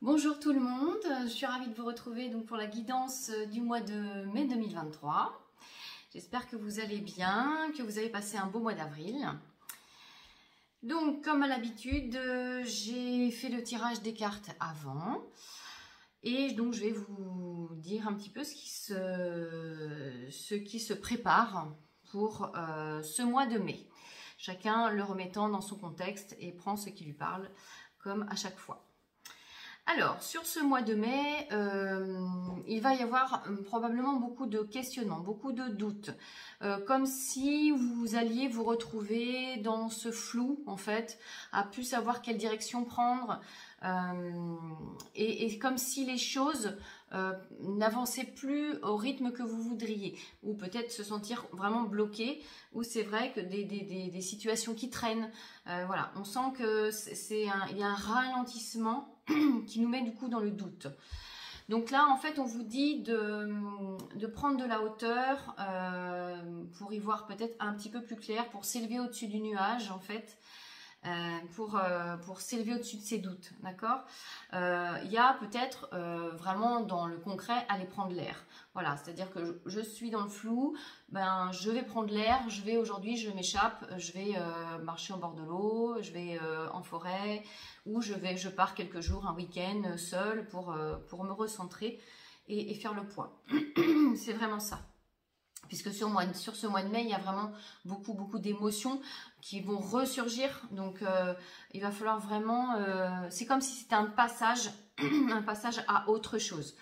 Bonjour tout le monde, je suis ravie de vous retrouver donc pour la guidance du mois de mai 2023. J'espère que vous allez bien, que vous avez passé un beau mois d'avril. Donc comme à l'habitude, j'ai fait le tirage des cartes avant. Et donc je vais vous dire un petit peu ce qui se prépare pour ce mois de mai. Chacun le remettant dans son contexte et prend ce qui lui parle comme à chaque fois. Alors, sur ce mois de mai, il va y avoir probablement beaucoup de questionnements, beaucoup de doutes. Comme si vous alliez vous retrouver dans ce flou, en fait, à plus savoir quelle direction prendre. Et comme si les choses n'avançaient plus au rythme que vous voudriez. Ou peut-être se sentir vraiment bloqué. Ou c'est vrai que des situations qui traînent. Voilà, on sent que il y a un ralentissement qui nous met du coup dans le doute. Donc là, en fait, on vous dit de prendre de la hauteur pour y voir peut-être un petit peu plus clair, pour s'élever au-dessus du nuage, en fait, pour s'élever au-dessus de ses doutes, d'accord. Il y a peut-être vraiment dans le concret, aller prendre l'air. Voilà, c'est-à-dire que je suis dans le flou, ben, je vais prendre l'air, aujourd'hui, je m'échappe, je vais marcher en bord de l'eau, je vais en forêt, ou je pars quelques jours, un week-end seul pour me recentrer et faire le point. C'est vraiment ça. Puisque sur ce mois de mai, il y a vraiment beaucoup d'émotions qui vont ressurgir. Donc, il va falloir vraiment... c'est comme si c'était un passage à autre chose.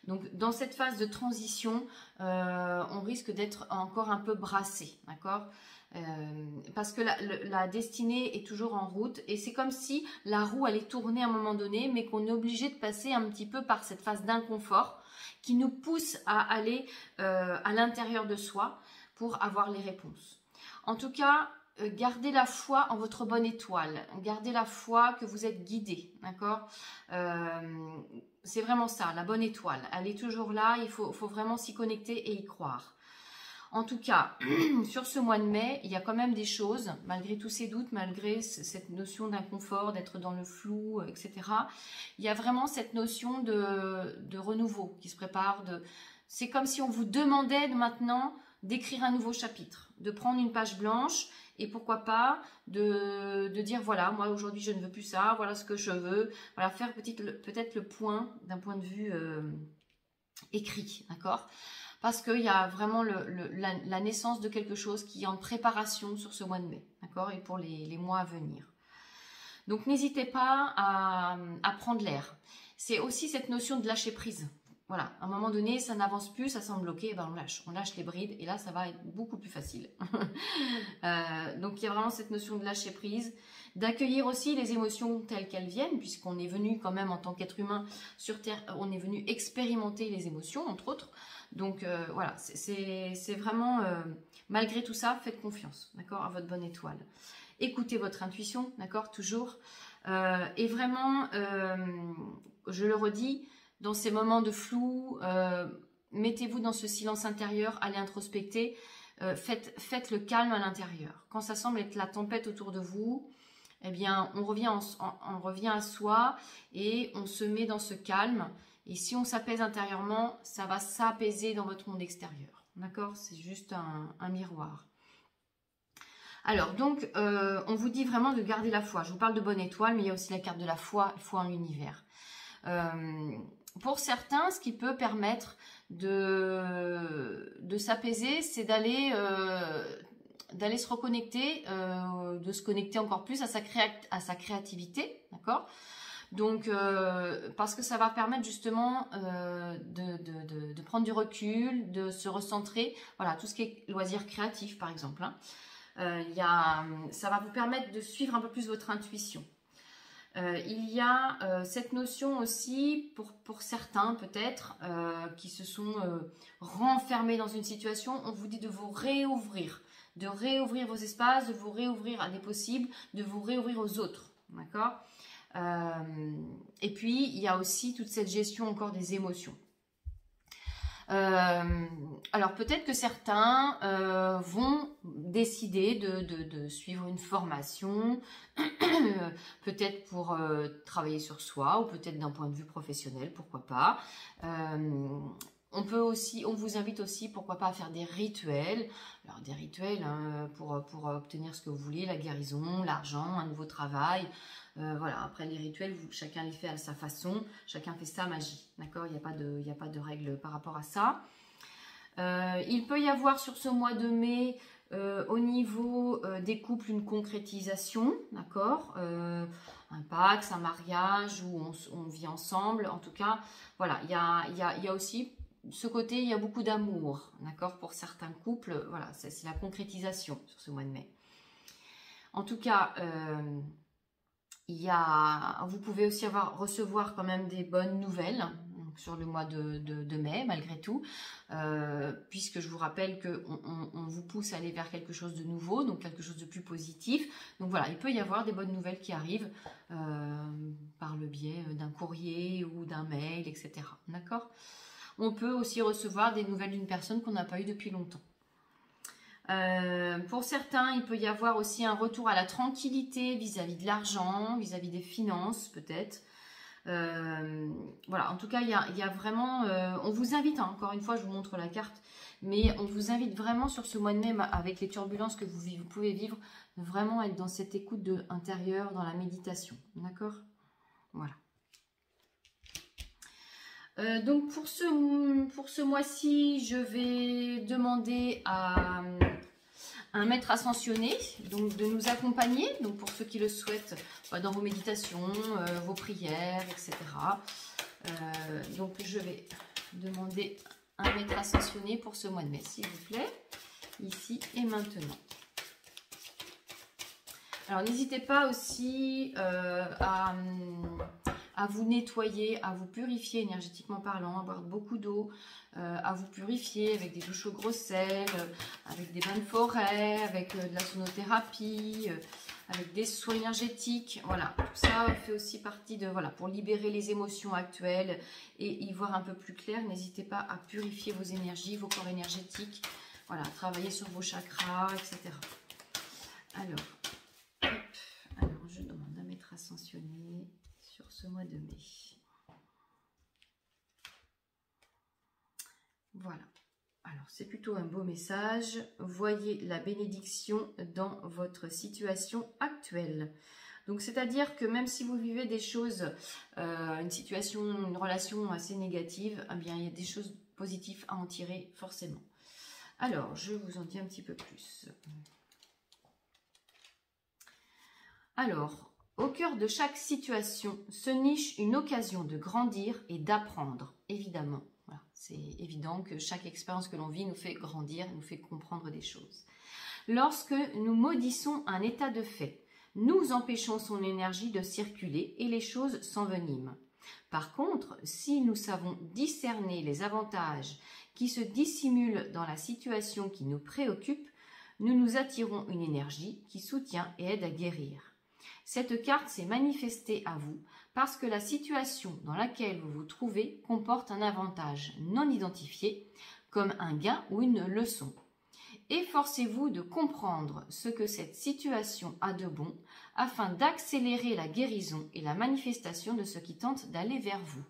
Donc, dans cette phase de transition, on risque d'être encore un peu brassé, d'accord ? Parce que la destinée est toujours en route et c'est comme si la roue allait tourner à un moment donné, mais qu'on est obligé de passer un petit peu par cette phase d'inconfort qui nous pousse à aller à l'intérieur de soi pour avoir les réponses. En tout cas, gardez la foi en votre bonne étoile, gardez la foi que vous êtes guidé, d'accord ? C'est vraiment ça, la bonne étoile, elle est toujours là, il faut vraiment s'y connecter et y croire. En tout cas, sur ce mois de mai, il y a quand même des choses, malgré tous ces doutes, malgré cette notion d'inconfort, d'être dans le flou, etc. Il y a vraiment cette notion de renouveau qui se prépare. C'est comme si on vous demandait maintenant d'écrire un nouveau chapitre, de prendre une page blanche et pourquoi pas de dire voilà, moi aujourd'hui je ne veux plus ça, voilà ce que je veux. Voilà, faire peut-être le point d'un point de vue écrit, d'accord ? Parce qu'il y a vraiment la naissance de quelque chose qui est en préparation sur ce mois de mai, d'accord, et pour les mois à venir. Donc n'hésitez pas à prendre l'air. C'est aussi cette notion de lâcher prise. Voilà, à un moment donné, ça n'avance plus, ça semble bloqué, ben on lâche les brides, et là, ça va être beaucoup plus facile. Donc il y a vraiment cette notion de lâcher prise, d'accueillir aussi les émotions telles qu'elles viennent, puisqu'on est venu quand même en tant qu'être humain sur Terre, on est venu expérimenter les émotions, entre autres. Donc voilà, c'est vraiment, malgré tout ça, faites confiance, d'accord, à votre bonne étoile. Écoutez votre intuition, d'accord, toujours. Et vraiment, je le redis, dans ces moments de flou, mettez-vous dans ce silence intérieur, allez introspecter, faites le calme à l'intérieur. Quand ça semble être la tempête autour de vous, eh bien, on revient à soi et on se met dans ce calme. Et si on s'apaise intérieurement, ça va s'apaiser dans votre monde extérieur. D'accord? C'est juste un miroir. Alors, donc, on vous dit vraiment de garder la foi. Je vous parle de bonne étoile, mais il y a aussi la carte de la foi en l'univers. Pour certains, ce qui peut permettre de s'apaiser, c'est d'aller se reconnecter, de se connecter encore plus à sa créativité, d'accord ? Donc, parce que ça va permettre justement de prendre du recul, de se recentrer, voilà, tout ce qui est loisirs créatifs par exemple, hein. Ça va vous permettre de suivre un peu plus votre intuition. Il y a cette notion aussi, pour certains peut-être, qui se sont renfermés dans une situation, on vous dit de vous réouvrir, vos espaces, de vous réouvrir à des possibles, de vous réouvrir aux autres, d'accord ? Et puis, il y a aussi toute cette gestion encore des émotions. Alors, peut-être que certains vont décider de suivre une formation peut-être pour travailler sur soi, ou peut-être d'un point de vue professionnel, pourquoi pas. On vous invite aussi, pourquoi pas, à faire des rituels. Alors des rituels hein, pour obtenir ce que vous voulez, la guérison, l'argent, un nouveau travail. Voilà, après les rituels, chacun les fait à sa façon, chacun fait sa magie, d'accord? Il n'y a pas de règle par rapport à ça. Il peut y avoir sur ce mois de mai, au niveau des couples, une concrétisation, d'accord, un pacte, un mariage où on vit ensemble. En tout cas, voilà, il y a aussi ce côté, il y a beaucoup d'amour, d'accord, pour certains couples. Voilà, c'est la concrétisation sur ce mois de mai. En tout cas, vous pouvez aussi recevoir quand même des bonnes nouvelles sur le mois de mai, malgré tout, puisque je vous rappelle qu'on vous pousse à aller vers quelque chose de nouveau, donc quelque chose de plus positif. Donc voilà, il peut y avoir des bonnes nouvelles qui arrivent par le biais d'un courrier ou d'un mail, etc. D'accord ? On peut aussi recevoir des nouvelles d'une personne qu'on n'a pas eue depuis longtemps. Pour certains, il peut y avoir aussi un retour à la tranquillité vis-à-vis de l'argent, vis-à-vis des finances peut-être. Voilà, en tout cas, il y a vraiment... on vous invite, hein, encore une fois, je vous montre la carte, mais on vous invite vraiment sur ce mois de mai, avec les turbulences que vous pouvez vivre, de vraiment être dans cette écoute intérieure, dans la méditation. D'accord ? Voilà. Donc pour ce mois-ci, je vais demander à un maître ascensionné donc de nous accompagner, donc pour ceux qui le souhaitent, dans vos méditations, vos prières, etc. Donc je vais demander un maître ascensionné pour ce mois de mai, s'il vous plaît, ici et maintenant. Alors n'hésitez pas aussi à vous nettoyer, à vous purifier énergétiquement parlant, à boire beaucoup d'eau, à vous purifier avec des douches au gros sel, avec des bains de forêt, avec de la sonothérapie, avec des soins énergétiques. Voilà, tout ça fait aussi partie de, voilà, pour libérer les émotions actuelles et y voir un peu plus clair. N'hésitez pas à purifier vos énergies, vos corps énergétiques, voilà, travailler sur vos chakras, etc. Alors, je demande un maître ascensionné sur ce mois de mai. Voilà. Alors, c'est plutôt un beau message. Voyez la bénédiction dans votre situation actuelle. Donc, c'est-à-dire que même si vous vivez des choses, une situation, une relation assez négative, eh bien, il y a des choses positives à en tirer forcément. Alors, je vous en dis un petit peu plus. Alors, au cœur de chaque situation se niche une occasion de grandir et d'apprendre, évidemment. Voilà, c'est évident que chaque expérience que l'on vit nous fait grandir, nous fait comprendre des choses. Lorsque nous maudissons un état de fait, nous empêchons son énergie de circuler et les choses s'enveniment. Par contre, si nous savons discerner les avantages qui se dissimulent dans la situation qui nous préoccupe, nous nous attirons une énergie qui soutient et aide à guérir. Cette carte s'est manifestée à vous parce que la situation dans laquelle vous vous trouvez comporte un avantage non identifié, comme un gain ou une leçon. Efforcez-vous de comprendre ce que cette situation a de bon afin d'accélérer la guérison et la manifestation de ce qui tente d'aller vers vous.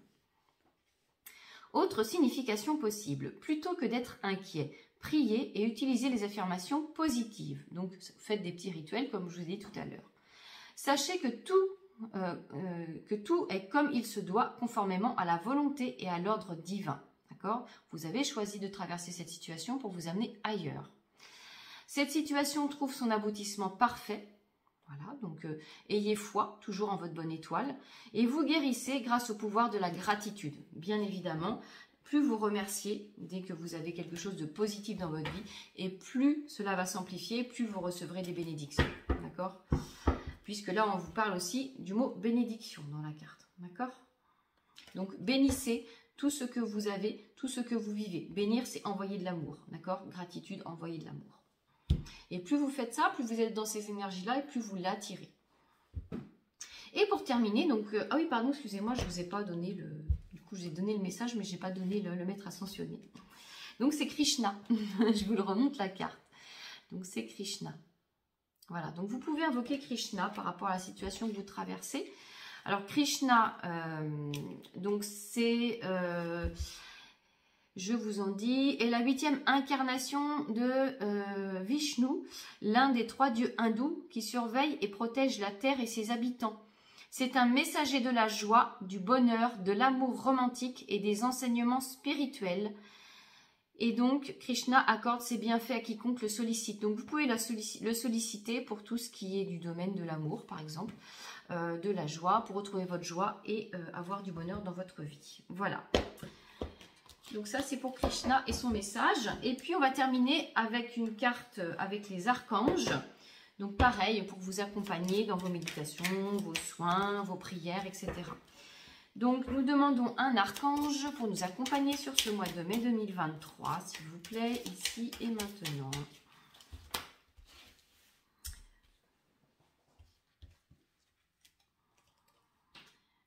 Autre signification possible, plutôt que d'être inquiet, priez et utilisez les affirmations positives. Donc faites des petits rituels comme je vous ai dit tout à l'heure. Sachez que tout est comme il se doit, conformément à la volonté et à l'ordre divin. D'accord ? Vous avez choisi de traverser cette situation pour vous amener ailleurs. Cette situation trouve son aboutissement parfait. Voilà, donc ayez foi, toujours en votre bonne étoile. Et vous guérissez grâce au pouvoir de la gratitude. Bien évidemment, plus vous remerciez dès que vous avez quelque chose de positif dans votre vie, et plus cela va s'amplifier, plus vous recevrez des bénédictions. D'accord ? Puisque là, on vous parle aussi du mot bénédiction dans la carte. D'accord ? Donc, bénissez tout ce que vous avez, tout ce que vous vivez. Bénir, c'est envoyer de l'amour. D'accord ? Gratitude, envoyer de l'amour. Et plus vous faites ça, plus vous êtes dans ces énergies-là et plus vous l'attirez. Et pour terminer, donc... ah oui, pardon, excusez-moi, je ne vous ai pas donné le... Du coup, j'ai donné le message, mais je n'ai pas donné le maître ascensionné. Donc, c'est Krishna. Je vous le remonte la carte. Donc, c'est Krishna. Voilà, donc vous pouvez invoquer Krishna par rapport à la situation que vous traversez. Alors Krishna, donc c'est, je vous en dis, est la 8e incarnation de Vishnu, l'un des 3 dieux hindous qui surveille et protège la terre et ses habitants. C'est un messager de la joie, du bonheur, de l'amour romantique et des enseignements spirituels. Et donc, Krishna accorde ses bienfaits à quiconque le sollicite. Donc, vous pouvez le solliciter pour tout ce qui est du domaine de l'amour, par exemple, de la joie, pour retrouver votre joie et avoir du bonheur dans votre vie. Voilà. Donc ça, c'est pour Krishna et son message. Et puis, on va terminer avec une carte avec les archanges. Donc, pareil, pour vous accompagner dans vos méditations, vos soins, vos prières, etc. Donc, nous demandons un archange pour nous accompagner sur ce mois de mai 2023, s'il vous plaît, ici et maintenant.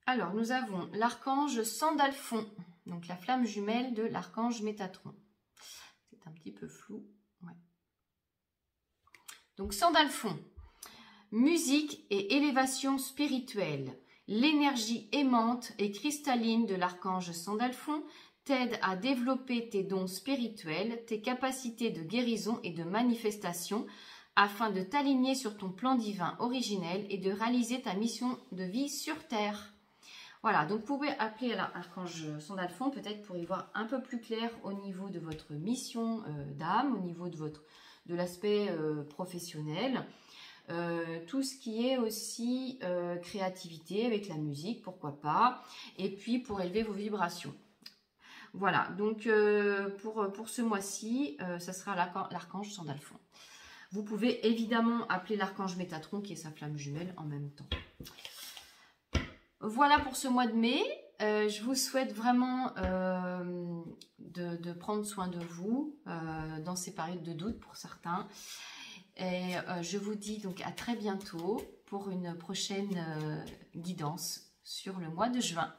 Alors, nous avons l'archange Sandalphon, donc la flamme jumelle de l'archange Métatron. C'est un petit peu flou. Ouais. Donc, Sandalphon, musique et élévation spirituelle. L'énergie aimante et cristalline de l'archange Sandalphon t'aide à développer tes dons spirituels, tes capacités de guérison et de manifestation afin de t'aligner sur ton plan divin originel et de réaliser ta mission de vie sur Terre. Voilà, donc vous pouvez appeler l'archange Sandalphon peut-être pour y voir un peu plus clair au niveau de votre mission d'âme, au niveau de l'aspect professionnel. Tout ce qui est aussi créativité avec la musique, pourquoi pas, et puis pour élever vos vibrations. Voilà, donc pour ce mois-ci, ça sera l'archange Sandalphon. Vous pouvez évidemment appeler l'archange Métatron, qui est sa flamme jumelle, en même temps. Voilà pour ce mois de mai. Je vous souhaite vraiment de prendre soin de vous dans ces périodes de doute pour certains. Et je vous dis donc à très bientôt pour une prochaine guidance sur le mois de juin.